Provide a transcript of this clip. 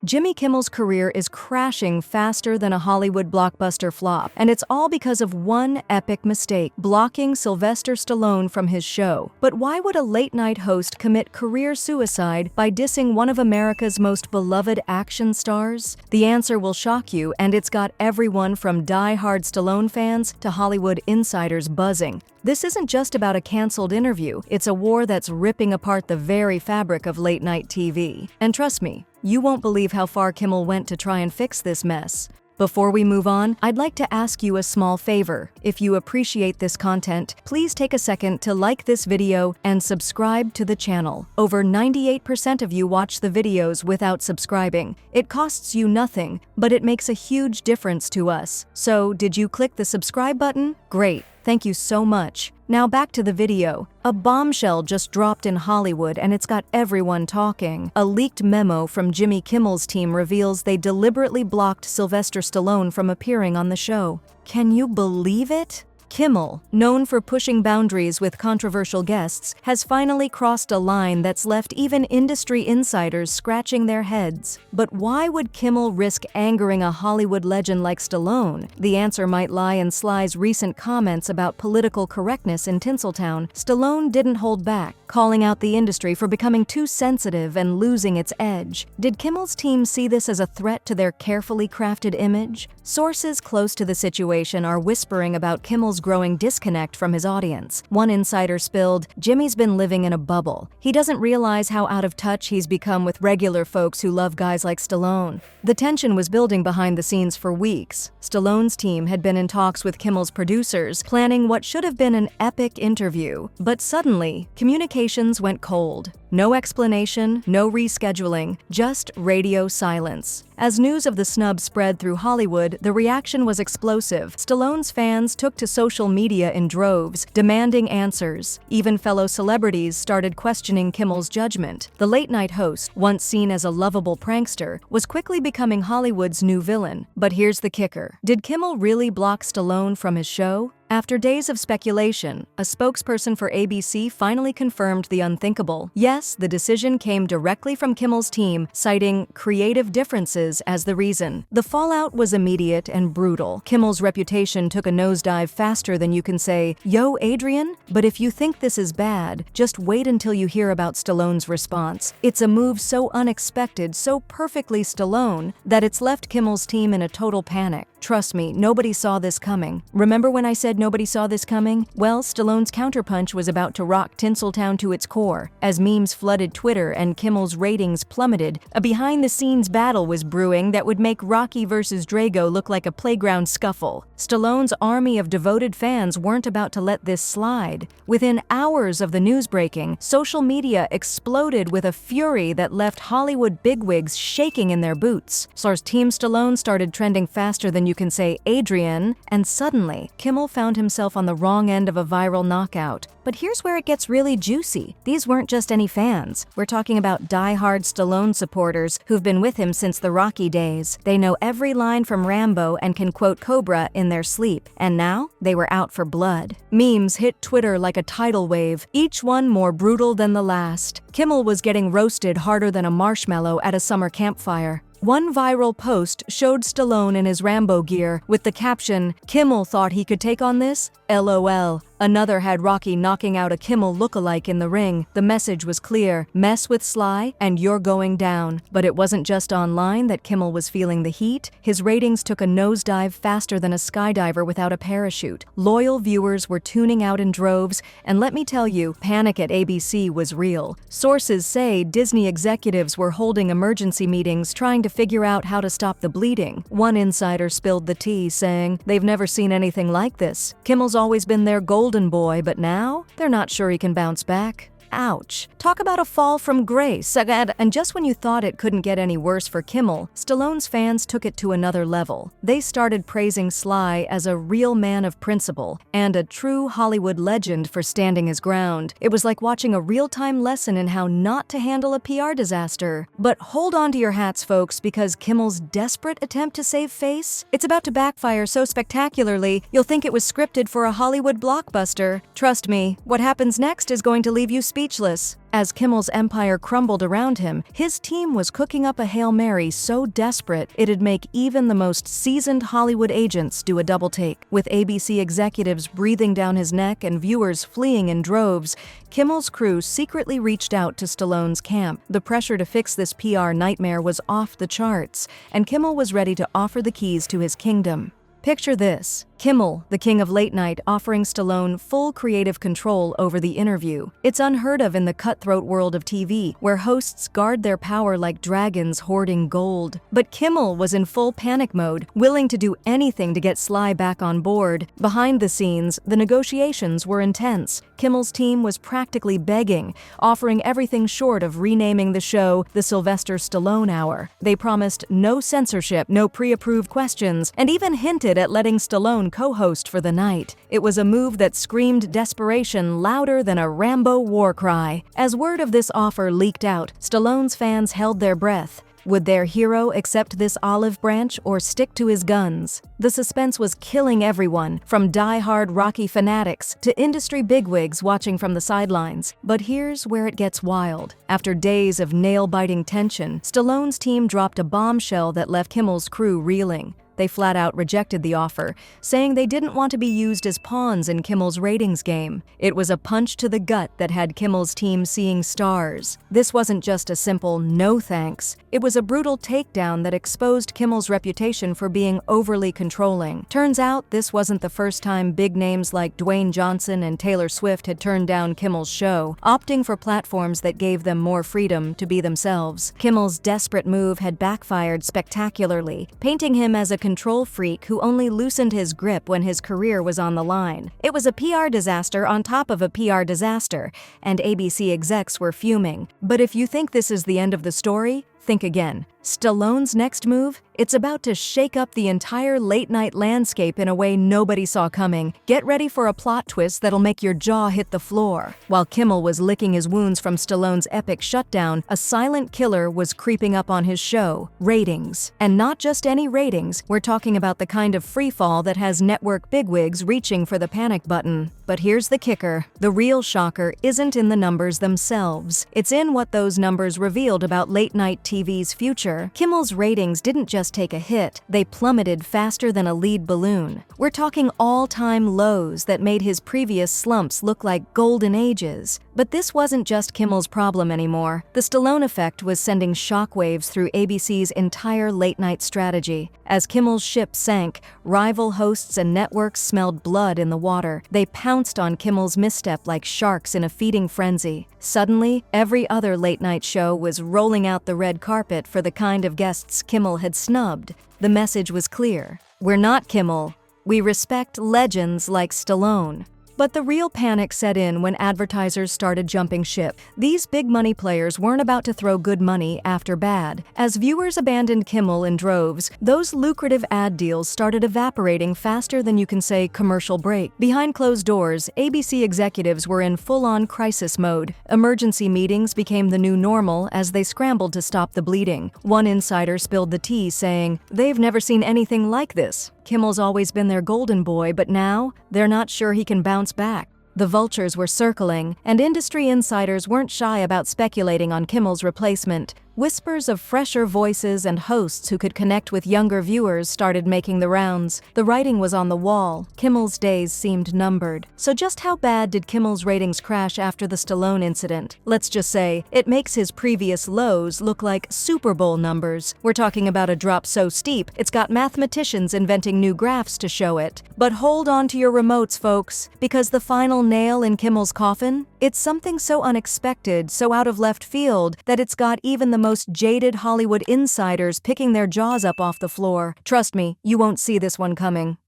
Jimmy Kimmel's career is crashing faster than a Hollywood blockbuster flop, and it's all because of one epic mistake: blocking Sylvester Stallone from his show. But why would a late-night host commit career suicide by dissing one of America's most beloved action stars? The answer will shock you, and it's got everyone from die-hard Stallone fans to Hollywood insiders buzzing. This isn't just about a canceled interview, it's a war that's ripping apart the very fabric of late-night TV. And trust me, you won't believe how far Kimmel went to try and fix this mess. Before we move on, I'd like to ask you a small favor. If you appreciate this content, please take a second to like this video and subscribe to the channel. Over 98% of you watch the videos without subscribing. It costs you nothing, but it makes a huge difference to us. So, did you click the subscribe button? Great. Thank you so much. Now back to the video. A bombshell just dropped in Hollywood and it's got everyone talking. A leaked memo from Jimmy Kimmel's team reveals they deliberately blocked Sylvester Stallone from appearing on the show. Can you believe it? Kimmel, known for pushing boundaries with controversial guests, has finally crossed a line that's left even industry insiders scratching their heads. But why would Kimmel risk angering a Hollywood legend like Stallone? The answer might lie in Sly's recent comments about political correctness in Tinseltown. Stallone didn't hold back, calling out the industry for becoming too sensitive and losing its edge. Did Kimmel's team see this as a threat to their carefully crafted image? Sources close to the situation are whispering about Kimmel's growing disconnect from his audience. One insider spilled, "Jimmy's been living in a bubble. He doesn't realize how out of touch he's become with regular folks who love guys like Stallone." The tension was building behind the scenes for weeks. Stallone's team had been in talks with Kimmel's producers, planning what should have been an epic interview. But suddenly, communications went cold. No explanation, no rescheduling, just radio silence. As news of the snub spread through Hollywood, the reaction was explosive. Stallone's fans took to social media in droves, demanding answers. Even fellow celebrities started questioning Kimmel's judgment. The late-night host, once seen as a lovable prankster, was quickly becoming Hollywood's new villain. But here's the kicker. Did Kimmel really block Stallone from his show? After days of speculation, a spokesperson for ABC finally confirmed the unthinkable. Yes, the decision came directly from Kimmel's team, citing creative differences as the reason. The fallout was immediate and brutal. Kimmel's reputation took a nosedive faster than you can say, "Yo, Adrian?" But if you think this is bad, just wait until you hear about Stallone's response. It's a move so unexpected, so perfectly Stallone, that it's left Kimmel's team in a total panic. Trust me, nobody saw this coming. Remember when I said nobody saw this coming? Well, Stallone's counterpunch was about to rock Tinseltown to its core. As memes flooded Twitter and Kimmel's ratings plummeted, a behind-the-scenes battle was brewing that would make Rocky vs. Drago look like a playground scuffle. Stallone's army of devoted fans weren't about to let this slide. Within hours of the news breaking, social media exploded with a fury that left Hollywood bigwigs shaking in their boots. Team Stallone started trending faster than you can say Adrian, and suddenly, Kimmel found himself on the wrong end of a viral knockout. But here's where it gets really juicy. These weren't just any fans. We're talking about die-hard Stallone supporters who've been with him since the Rocky days. They know every line from Rambo and can quote Cobra in their sleep. And now, they were out for blood. Memes hit Twitter like a tidal wave, each one more brutal than the last. Kimmel was getting roasted harder than a marshmallow at a summer campfire. One viral post showed Stallone in his Rambo gear with the caption, "Kimmel thought he could take on this? LOL." Another had Rocky knocking out a Kimmel lookalike in the ring. The message was clear: mess with Sly and you're going down. But it wasn't just online that Kimmel was feeling the heat. His ratings took a nosedive faster than a skydiver without a parachute. Loyal viewers were tuning out in droves, and let me tell you, panic at ABC was real. Sources say Disney executives were holding emergency meetings trying to figure out how to stop the bleeding. One insider spilled the tea, saying, "They've never seen anything like this. Kimmel's always been their golden boy, but now they're not sure he can bounce back." Ouch. Talk about a fall from grace. And just when you thought it couldn't get any worse for Kimmel, Stallone's fans took it to another level. They started praising Sly as a real man of principle and a true Hollywood legend for standing his ground. It was like watching a real-time lesson in how not to handle a PR disaster. But hold on to your hats, folks, because Kimmel's desperate attempt to save face? It's about to backfire so spectacularly, you'll think it was scripted for a Hollywood blockbuster. Trust me, what happens next is going to leave you speechless. speechless. As Kimmel's empire crumbled around him, his team was cooking up a Hail Mary so desperate it'd make even the most seasoned Hollywood agents do a double take. With ABC executives breathing down his neck and viewers fleeing in droves, Kimmel's crew secretly reached out to Stallone's camp. The pressure to fix this PR nightmare was off the charts, and Kimmel was ready to offer the keys to his kingdom. Picture this: Kimmel, the king of late night, offering Stallone full creative control over the interview. It's unheard of in the cutthroat world of TV, where hosts guard their power like dragons hoarding gold. But Kimmel was in full panic mode, willing to do anything to get Sly back on board. Behind the scenes, the negotiations were intense. Kimmel's team was practically begging, offering everything short of renaming the show the Sylvester Stallone Hour. They promised no censorship, no pre-approved questions, and even hinted at letting Stallone co-host for the night. It was a move that screamed desperation louder than a Rambo war cry. As word of this offer leaked out, Stallone's fans held their breath. Would their hero accept this olive branch or stick to his guns? The suspense was killing everyone, from die-hard Rocky fanatics to industry bigwigs watching from the sidelines. But here's where it gets wild. After days of nail-biting tension, Stallone's team dropped a bombshell that left Kimmel's crew reeling. They flat out rejected the offer, saying they didn't want to be used as pawns in Kimmel's ratings game. It was a punch to the gut that had Kimmel's team seeing stars. This wasn't just a simple no thanks. It was a brutal takedown that exposed Kimmel's reputation for being overly controlling. Turns out this wasn't the first time big names like Dwayne Johnson and Taylor Swift had turned down Kimmel's show, opting for platforms that gave them more freedom to be themselves. Kimmel's desperate move had backfired spectacularly, painting him as a control freak who only loosened his grip when his career was on the line. It was a PR disaster on top of a PR disaster, and ABC execs were fuming. But if you think this is the end of the story, think again. Stallone's next move? It's about to shake up the entire late-night landscape in a way nobody saw coming. Get ready for a plot twist that'll make your jaw hit the floor. While Kimmel was licking his wounds from Stallone's epic shutdown, a silent killer was creeping up on his show: ratings. And not just any ratings, we're talking about the kind of freefall that has network bigwigs reaching for the panic button. But here's the kicker. The real shocker isn't in the numbers themselves. It's in what those numbers revealed about late-night TV's future. Kimmel's ratings didn't just take a hit, they plummeted faster than a lead balloon. We're talking all-time lows that made his previous slumps look like golden ages. But this wasn't just Kimmel's problem anymore. The Stallone effect was sending shockwaves through ABC's entire late-night strategy. As Kimmel's ship sank, rival hosts and networks smelled blood in the water. They pounced on Kimmel's misstep like sharks in a feeding frenzy. Suddenly, every other late-night show was rolling out the red carpet for the kind of guests Kimmel had snubbed. The message was clear. We're not Kimmel. We respect legends like Stallone. But the real panic set in when advertisers started jumping ship. These big money players weren't about to throw good money after bad. As viewers abandoned Kimmel in droves, those lucrative ad deals started evaporating faster than you can say commercial break. Behind closed doors, ABC executives were in full-on crisis mode. Emergency meetings became the new normal as they scrambled to stop the bleeding. One insider spilled the tea, saying, "They've never seen anything like this. Kimmel's always been their golden boy, but now they're not sure he can bounce back." The vultures were circling, and industry insiders weren't shy about speculating on Kimmel's replacement. Whispers of fresher voices and hosts who could connect with younger viewers started making the rounds. The writing was on the wall. Kimmel's days seemed numbered. So just how bad did Kimmel's ratings crash after the Stallone incident? Let's just say, it makes his previous lows look like Super Bowl numbers. We're talking about a drop so steep, it's got mathematicians inventing new graphs to show it. But hold on to your remotes, folks, because the final nail in Kimmel's coffin? It's something so unexpected, so out of left field, that it's got even the most jaded Hollywood insiders picking their jaws up off the floor. Trust me, you won't see this one coming.